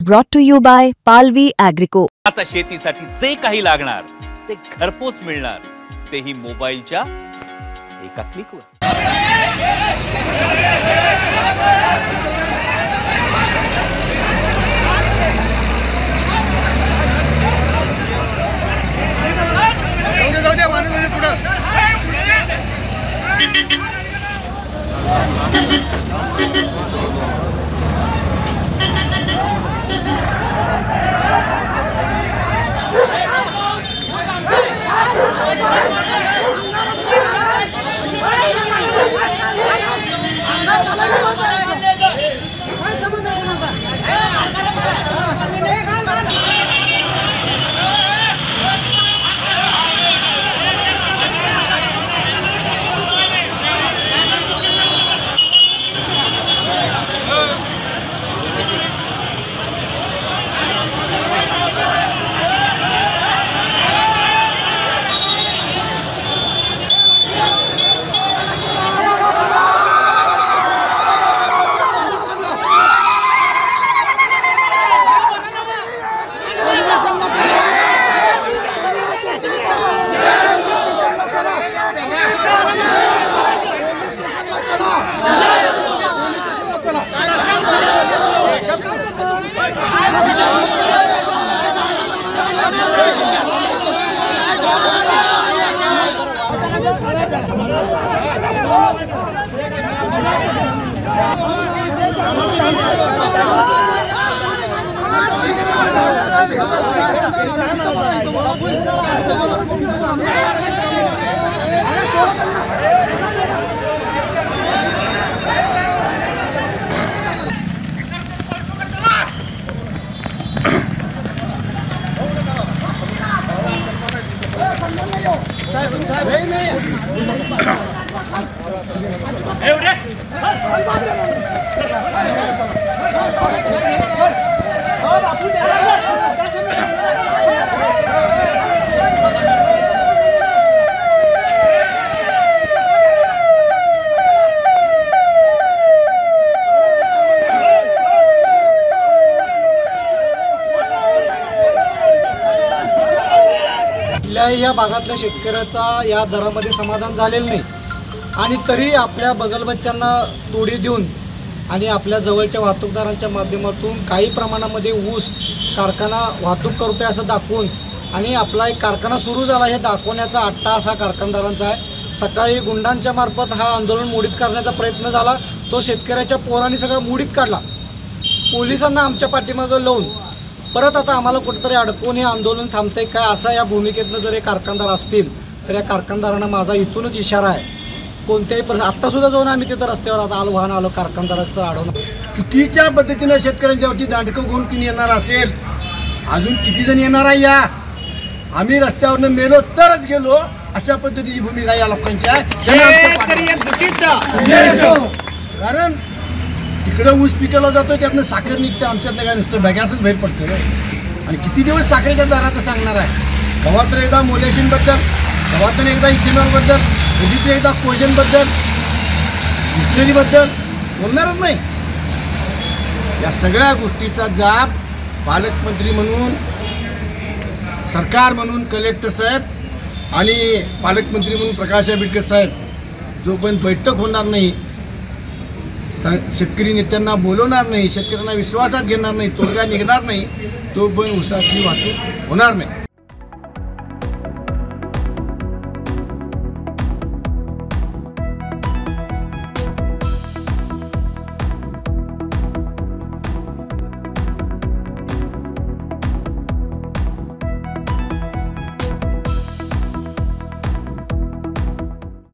Brought to you by Palvi Agrico. आता शेतीसाठी जे काही लागणार ते घरपोच मिळणार, तेही मोबाईलच्या एका क्लिकवर। या भागातल्या शेतकऱ्याचा या दरामध्ये समाधान झालेलं नाही आणि तरी आपल्या बगलबच्च्यांना तोडी देऊन आणि आपल्या जवळच्या वाहतूकदारांच्या माध्यमातून काही प्रमाणामध्ये ऊस कारखाना वाहतूक करतोय असं दाखवून आणि आपला एक कारखाना सुरू झाला हे दाखवण्याचा अट्टाहास हा कारखानदारांचा आहे। सकाळी गुंडांच्या मार्फत हा आंदोलन मोडीत करण्याचा प्रयत्न झाला, तो शेतकऱ्याच्या पोरांनी सगळं मोडीत काढला। पोलिसांना आमच्या पाठीमागं लावून परत आता आम्हाला कुठेतरी अडकून हे आंदोलन थांबतंय काय असा या भूमिकेतनं जर हे कारखानदार असतील तर या कारखानदारांना माझा इथूनच इशारा आहे, कोणत्याही आत्तासुद्धा जाऊन आम्ही तिथं रस्त्यावर आता आलो वाहन आलो कारखानदाराचं तर अडवणार। चुकीच्या पद्धतीनं शेतकऱ्यांच्यावरती दांडकं घेऊन किती येणार असेल, अजून किती जण येणार आहे या, आम्ही रस्त्यावरनं मेलो तरच गेलो अशा पद्धतीची भूमिका या लोकांची आहे। कारण तिकडं ऊस पिकवला जातो त्यातनं साखर निघते, आमच्यातनं काय नुसतं बॅगॅसच बाहेर पडतं रे। आणि किती दिवस साखरेच्या दराचं सांगणार आहे, केव्हा तर एकदा मोलॅशिनबद्दल, केव्हा तर एकदा इथेनॉलबद्दल, कधी एकदा कोजनबद्दल, डिस्टिलरीबद्दल बोलणारच नाही। या सगळ्या गोष्टीचा जाब पालकमंत्री म्हणून, सरकार म्हणून कलेक्टर साहेब आणि पालकमंत्री म्हणून प्रकाश आंबेडकर साहेब जोपर्यंत बैठक होणार नाही, शेतकरी नेत्यांना बोलवणार नाही, शेतकऱ्यांना विश्वासात घेणार नाही, तोडगा निघणार नाही, तोपर्यंत ऊसाची वाहतूक होणार नाही।